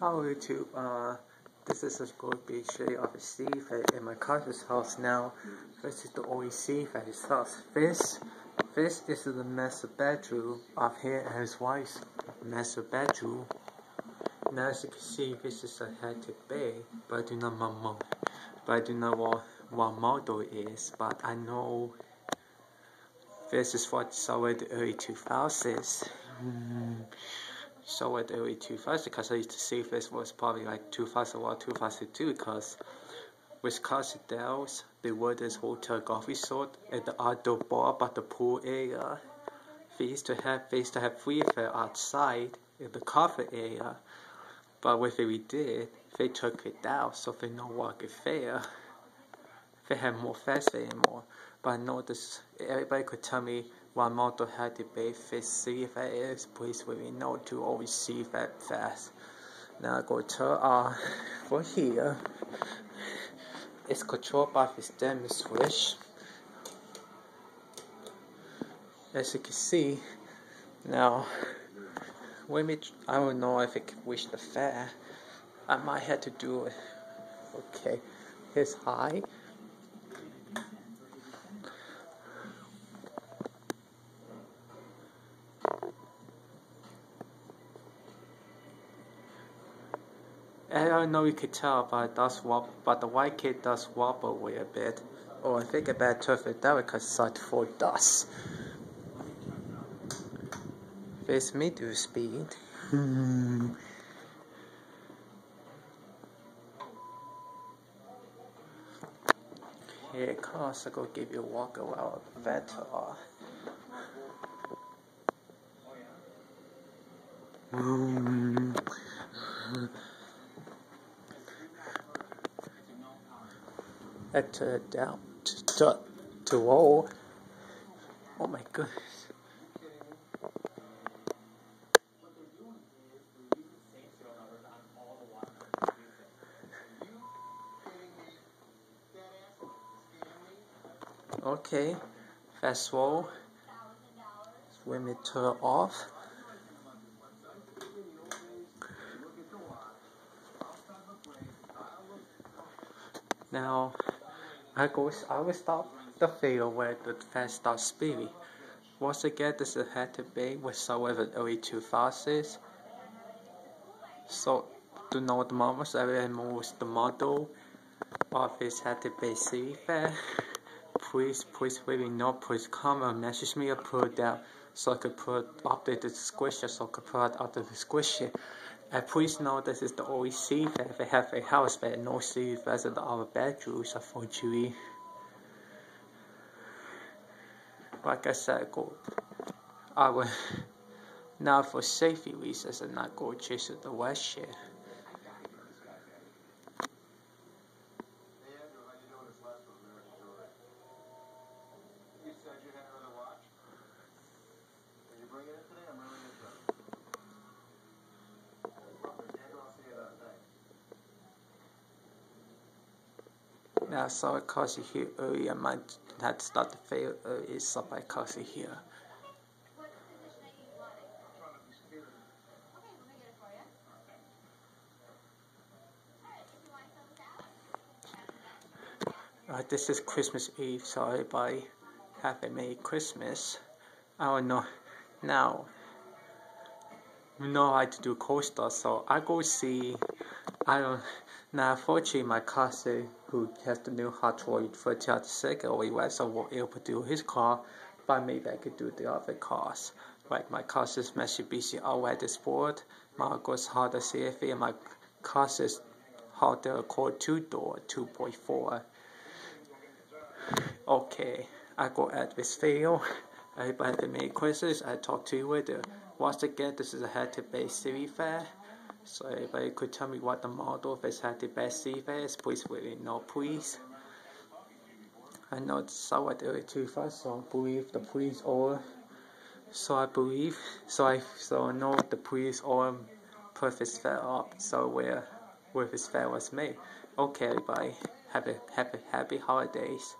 Hello YouTube, this is a good picture of a Steve in my cousin's house now. This is the old Steve at his house. This is the master bedroom of him and his wife's master bedroom. Now as you can see, this is a Hampton Bay, but I do not know what model it is, but I know this is what somewhere the early 2000s. So at the early 2000s, because I used to see this was probably like 2001, 2002, because with Castles, the Waters Hotel Golf Resort, and the outdoor bar by the pool area. They used to have free fare outside in the cover area, but what they did, they took it down, so they no longer fair. They have more fast anymore. But I know this, everybody could tell me what model had to be fit, see if that is, please let me know to always see that fast. Now I go to for here. It's controlled by this damn switch. As you can see, now I don't know if it can reach the fan. I might have to do it. Okay, here's high. I don't know if you could tell, but it does wobble, but the white kit does wobble away a bit. Or I think I better turn it down because it's such for dust. There's medium speed. Here it comes, I'm gonna give you a walk around better. I turn it down to roll. Oh my goodness. Okay, fast roll. Let me turn off. Now I will stop the video where the fan starts speeding. Once again, this is Hampton Bay with somewhere in the early 2000s. So to know the models, everyone knows the model of this Hampton Bay Ceiling fan. Please let me know. Please comment, message me, or put it down so I could update the description, so I could put it out the description. And please know this is the only ceiling fan. They have a house fan, no ceiling fans in our bedrooms, unfortunately. Like I said, I will now for safety reasons and not go chase the west shit. Now I saw a Cassie here earlier. I might have to start the video early, so I Cassie here. This is Christmas Eve, so everybody have a Merry Christmas. I don't know. Now, you know how to do coaster, so I go see. Now, unfortunately, my cousin who has the new Hot Rod 30 only went, so won't able to do his car, but maybe I could do the other cars. Like my cousin's Mitsubishi Outlander Sport, my uncle's Honda CFE, and my cousin's Honda Accord 2-door 2.4. Okay, I go at this video. Everybody have any questions, I talk to you later. Once again, this is a Hampton Bay Ceiling fan. So everybody could tell me what the model of this Hampton Bay Ceiling fan is, please let me know, please. I know it's somewhat early 2000s, so I believe the police or I know the police or put this fan up, so where this fan was made. Okay, everybody, happy holidays.